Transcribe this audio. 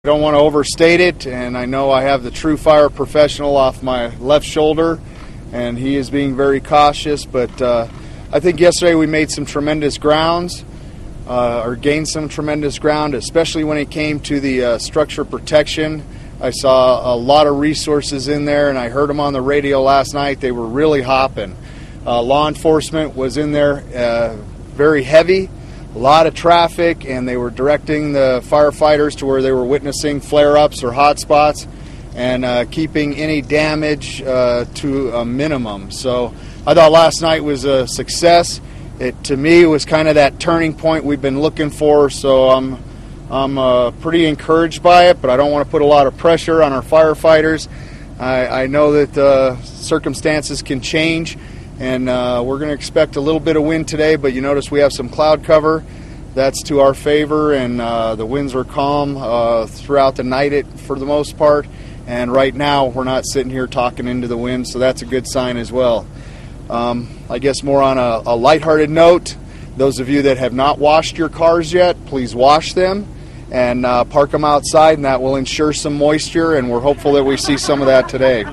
I don't want to overstate it, and I know I have the True Fire professional off my left shoulder, and he is being very cautious, but I think yesterday we made some tremendous grounds, or gained some tremendous ground, especially when it came to the structure protection. I saw a lot of resources in there, and I heard them on the radio last night. They were really hopping. Law enforcement was in there very heavy. A lot of traffic, and they were directing the firefighters to where they were witnessing flare-ups or hot spots and keeping any damage to a minimum. So I thought last night was a success. It, to me, was kind of that turning point we've been looking for, so I'm pretty encouraged by it, but I don't want to put a lot of pressure on our firefighters. I know that circumstances can change, and we're going to expect a little bit of wind today, but you notice we have some cloud cover. That's to our favor, and the winds are calm throughout the night for the most part. And right now we're not sitting here talking into the wind, so that's a good sign as well. I guess more on a lighthearted note, those of you that have not washed your cars yet, please wash them and park them outside, and that will ensure some moisture, and we're hopeful that we see some of that today.